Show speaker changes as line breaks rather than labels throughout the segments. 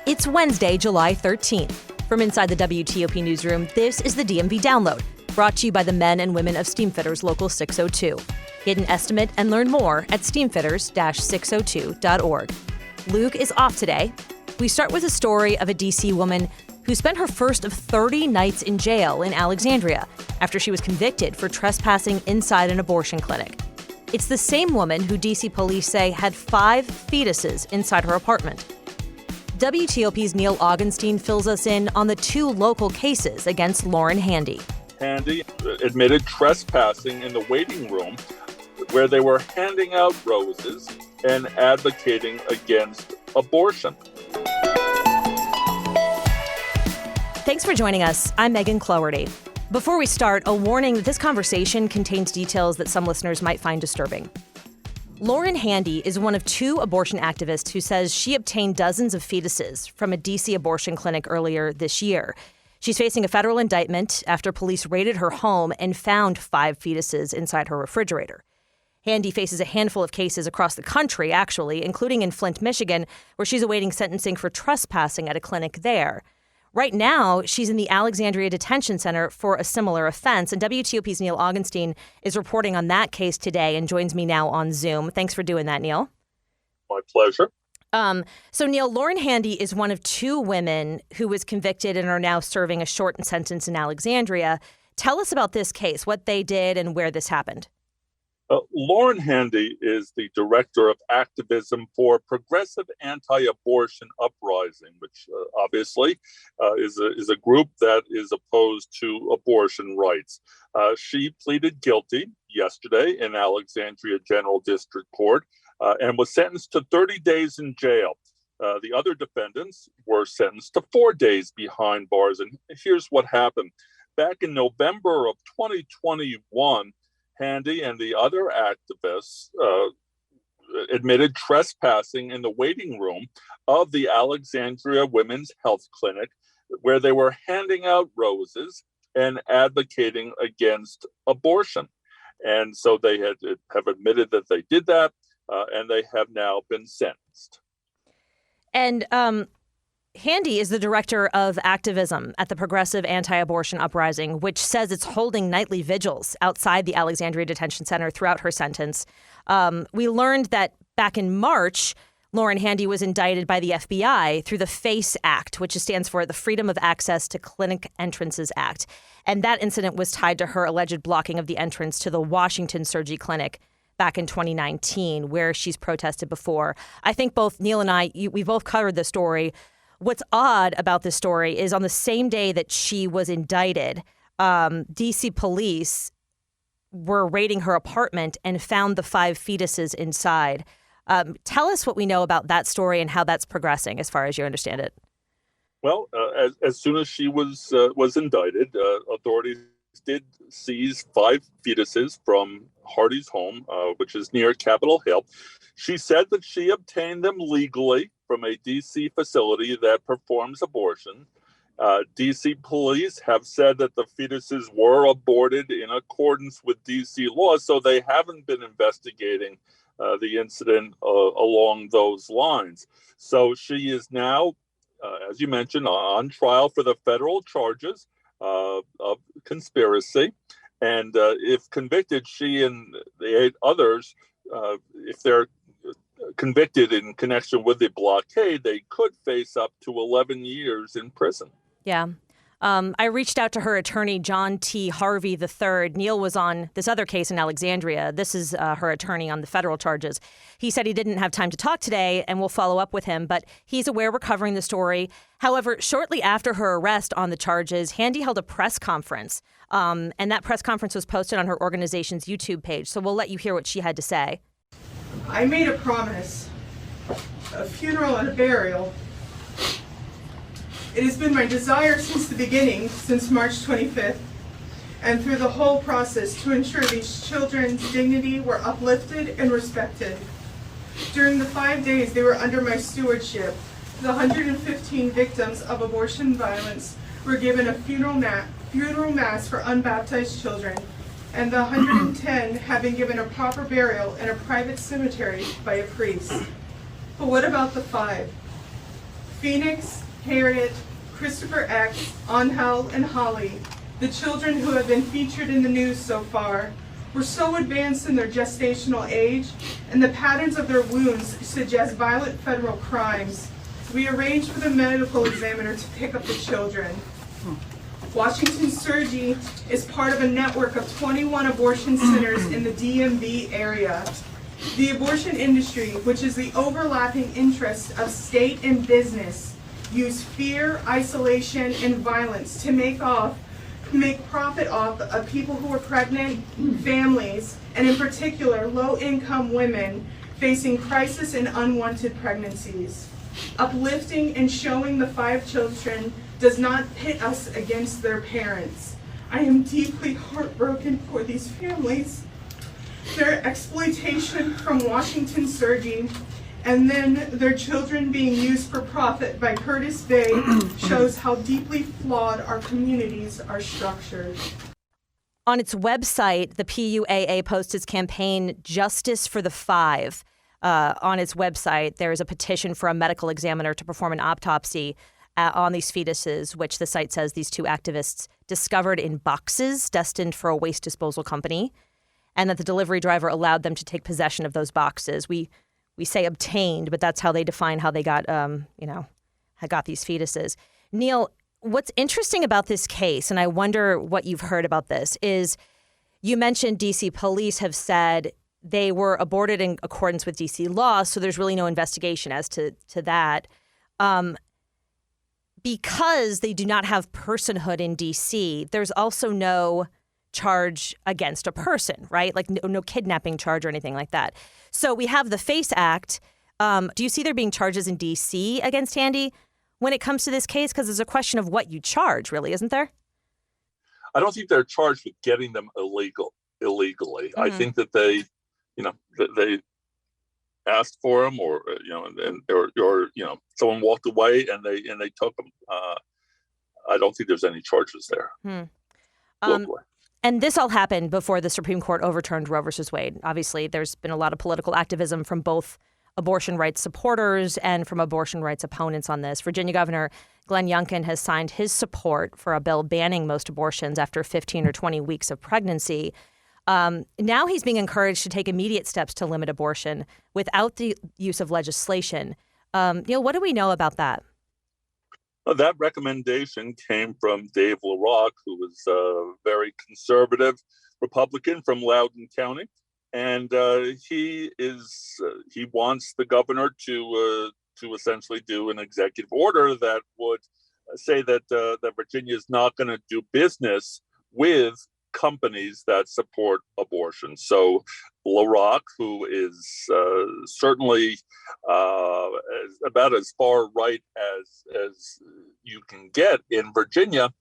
It's Wednesday, July 13th. From inside the WTOP newsroom, this is the DMV Download, brought to you by the men and women of Steamfitters Local 602. Get an estimate and learn more at steamfitters-602.org. Luke is off today. We start with a story of a D.C. woman who spent her first of 30 nights in jail in Alexandria after she was convicted for trespassing inside an abortion clinic. It's the same woman who D.C. police say had 5 fetuses inside her apartment. WTOP's Neal Augenstein fills us in on the 2 local cases against Lauren Handy.
Handy admitted trespassing in the waiting room where they were handing out roses and advocating against abortion.
Thanks for joining us. I'm Megan Cloherty. Before we start, a warning that this conversation contains details that some listeners might find disturbing. Lauren Handy is one of 2 abortion activists who says she obtained dozens of fetuses from a D.C. abortion clinic earlier this year. She's facing a federal indictment after police raided her home and found 5 fetuses inside her refrigerator. Handy faces a handful of cases across the country, actually, including in Flint, Michigan, where she's awaiting sentencing for trespassing at a clinic there. Right now, she's in the Alexandria Detention Center for a similar offense, and WTOP's Neal Augenstein is reporting on that case today and joins me now on Zoom. Thanks for doing that, Neal.
My pleasure.
So, Neal, Lauren Handy is one of 2 women who was convicted and are now serving a shortened sentence in Alexandria. Tell us about this case, what they did and where this happened.
Lauren Handy is the director of activism for Progressive Anti-Abortion Uprising, which obviously is a group that is opposed to abortion rights. She pleaded guilty yesterday in Alexandria General District Court and was sentenced to 30 days in jail. The other defendants were sentenced to 4 days behind bars. And here's what happened. Back in November of 2021, Handy and the other activists admitted trespassing in the waiting room of the Alexandria Women's Health Clinic, where they were handing out roses and advocating against abortion. And so they have admitted that they did that, and they have now been sentenced.
And Handy is the director of activism at the Progressive Anti-Abortion Uprising, which says it's holding nightly vigils outside the Alexandria Detention Center throughout her sentence. We learned that back in March, Lauren Handy was indicted by the FBI through the FACE Act, which stands for the Freedom of Access to Clinic Entrances Act. And that incident was tied to her alleged blocking of the entrance to the Washington Surgery Clinic back in 2019, where she's protested before. I think both Neal and I, we both covered the story. What's odd about this story is on the same day that she was indicted, D.C. police were raiding her apartment and found the 5 fetuses inside. Tell us what we know about that story and how that's progressing as far as you understand it.
Well, as soon as she was indicted, authorities did seize 5 fetuses from Hardy's home, which is near Capitol Hill. She said that she obtained them legally from a D.C. facility that performs abortion. D.C. police have said that the fetuses were aborted in accordance with D.C. laws, so they haven't been investigating the incident along those lines. So she is now, as you mentioned, on trial for the federal charges of conspiracy. And if convicted, she and the 8 others, if they're convicted in connection with the blockade, they could face up to 11 years in prison.
Yeah. I reached out to her attorney, John T. Harvey III. Neal was on this other case in Alexandria. This is her attorney on the federal charges. He said he didn't have time to talk today, and we'll follow up with him, but he's aware we're covering the story. However, shortly after her arrest on the charges, Handy held a press conference, and that press conference was posted on her organization's YouTube page. So we'll let you hear what she had to say.
I made a promise, a funeral and a burial. It has been my desire since the beginning, since March 25th, and through the whole process to ensure these children's dignity were uplifted and respected. During the 5 days they were under my stewardship, the 115 victims of abortion violence were given a funeral mass for unbaptized children, and the 110 have been given a proper burial in a private cemetery by a priest. But what about the 5? Phoenix, Harriet, Christopher X, Angel, and Holly, the children who have been featured in the news so far, were so advanced in their gestational age, and the patterns of their wounds suggest violent federal crimes. We arranged for the medical examiner to pick up the children. Washington Surgery is part of a network of 21 abortion centers in the DMV area. The abortion industry, which is the overlapping interests of state and business, use fear, isolation, and violence to make profit off of people who are pregnant, families, and in particular, low-income women facing crisis and unwanted pregnancies. Uplifting and showing the 5 children does not pit us against their parents. I am deeply heartbroken for these families. Their exploitation from Washington Surgery and then their children being used for profit by Curtis Bay shows how deeply flawed our communities are structured.
On its website, the PUAA posts its campaign, Justice for the 5. On its website, there is a petition for a medical examiner to perform an autopsy on these fetuses, which the site says these 2 activists discovered in boxes destined for a waste disposal company, and that the delivery driver allowed them to take possession of those boxes. We say obtained, but that's how they define how they got, got these fetuses. Neal, what's interesting about this case, and I wonder what you've heard about this, is you mentioned D.C. police have said they were aborted in accordance with D.C. law, so there's really no investigation as to that. Because they do not have personhood in D.C., there's also no charge against a person, right? Like no kidnapping charge or anything like that. So we have the FACE Act. Do you see there being charges in D.C. against Handy when it comes to this case? Because there's a question of what you charge, really, isn't there?
I don't think they're charged with getting them illegally. Mm-hmm. I think that they asked for them, or someone walked away and they took them. I don't think there's any charges there.
And this all happened before the Supreme Court overturned Roe versus Wade. Obviously, there's been a lot of political activism from both abortion rights supporters and from abortion rights opponents on this. Virginia Governor Glenn Youngkin has signed his support for a bill banning most abortions after 15 or 20 weeks of pregnancy. Now he's being encouraged to take immediate steps to limit abortion without the use of legislation. Neal, what do we know about that?
That recommendation came from Dave LaRock, who was a very conservative Republican from Loudoun County. And he wants the governor to essentially do an executive order that would say that Virginia is not going to do business with companies that support abortion. So LaRock, who is certainly about as far right as you can get in Virginia,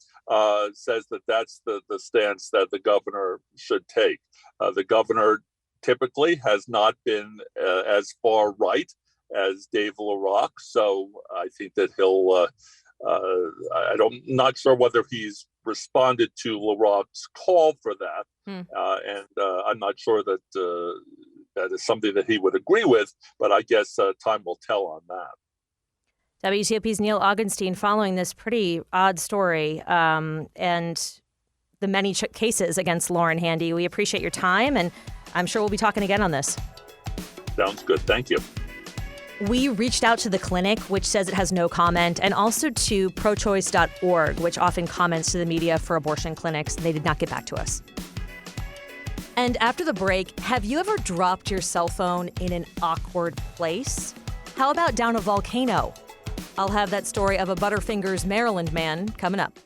says that that's the stance that the governor should take. The governor typically has not been as far right as Dave LaRock, so I think that he'll. I'm not sure whether he's responded to LaRock's call for that, and I'm not sure that that is something that he would agree with. But I guess time will tell on that.
WTOP's Neal Augenstein following this pretty odd story and the many cases against Lauren Handy. We appreciate your time, and I'm sure we'll be talking again on this.
Sounds good. Thank you.
We reached out to the clinic, which says it has no comment, and also to prochoice.org, which often comments to the media for abortion clinics. They did not get back to us. And after the break, have you ever dropped your cell phone in an awkward place? How about down a volcano? I'll have that story of a Butterfingers, Maryland man coming up.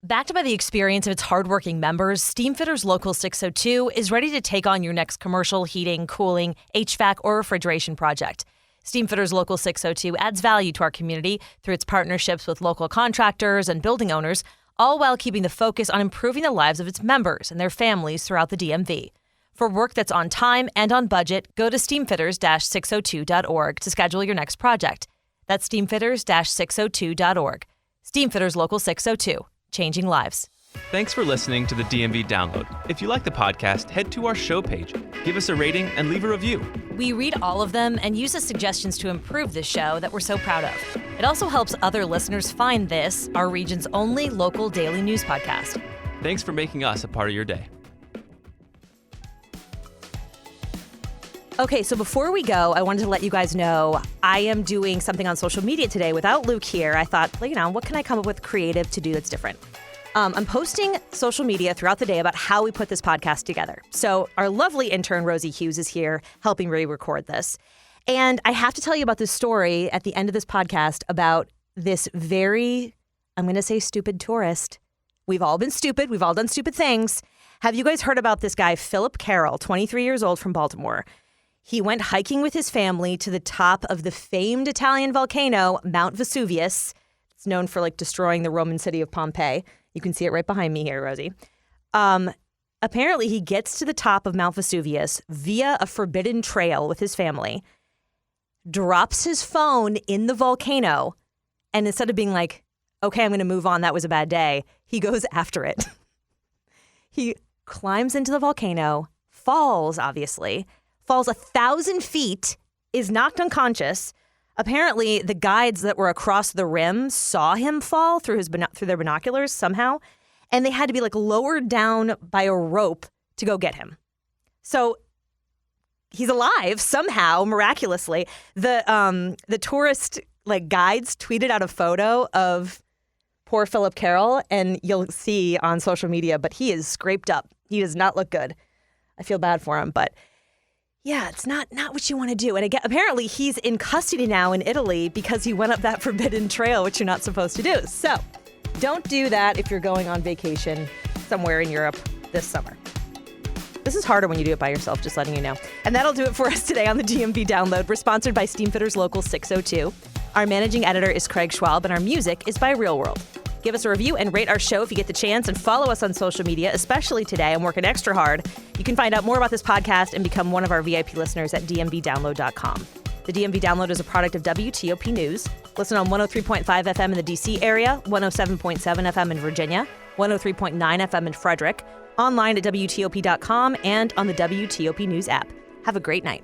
Backed by the experience of its hardworking members, Steamfitters Local 602 is ready to take on your next commercial, heating, cooling, HVAC, or refrigeration project. Steamfitters Local 602 adds value to our community through its partnerships with local contractors and building owners, all while keeping the focus on improving the lives of its members and their families throughout the DMV. For work that's on time and on budget, go to steamfitters-602.org to schedule your next project. That's steamfitters-602.org. Steamfitters Local 602. Changing lives.
Thanks for listening to the DMV Download. If you like the podcast, head to our show page, give us a rating, and leave a review.
We read all of them and use as suggestions to improve this show that we're so proud of. It also helps other listeners find this, our region's only local daily news podcast.
Thanks for making us a part of your day.
Okay, so before we go, I wanted to let you guys know I am doing something on social media today without Luke here. I thought, what can I come up with creative to do that's different? I'm posting social media throughout the day about how we put this podcast together. So our lovely intern, Rosie Hughes, is here helping me record this. And I have to tell you about this story at the end of this podcast about this very, I'm going to say stupid tourist. We've all been stupid. We've all done stupid things. Have you guys heard about this guy, Philip Carroll, 23 years old from Baltimore? He went hiking with his family to the top of the famed Italian volcano, Mount Vesuvius. It's known for destroying the Roman city of Pompeii. You can see it right behind me here, Rosie. Apparently, he gets to the top of Mount Vesuvius via a forbidden trail with his family, drops his phone in the volcano, and instead of being like, okay, I'm going to move on, that was a bad day, he goes after it. He climbs into the volcano, falls 1,000 feet, is knocked unconscious. Apparently, the guides that were across the rim saw him fall through their binoculars somehow, and they had to be lowered down by a rope to go get him. So he's alive somehow, miraculously. The tourist guides tweeted out a photo of poor Philip Carroll, and you'll see on social media, but he is scraped up. He does not look good. I feel bad for him, but yeah, it's not what you want to do. And again, apparently he's in custody now in Italy because he went up that forbidden trail, which you're not supposed to do. So don't do that if you're going on vacation somewhere in Europe this summer. This is harder when you do it by yourself, just letting you know. And that'll do it for us today on the DMV Download. We're sponsored by Steamfitters Local 602. Our managing editor is Craig Schwab, and our music is by Real World. Give us a review and rate our show if you get the chance, and follow us on social media, especially today. I'm working extra hard. You can find out more about this podcast and become one of our VIP listeners at dmvdownload.com. The DMV Download is a product of WTOP News. Listen on 103.5 FM in the D.C. area, 107.7 FM in Virginia, 103.9 FM in Frederick, online at WTOP.com, and on the WTOP News app. Have a great night.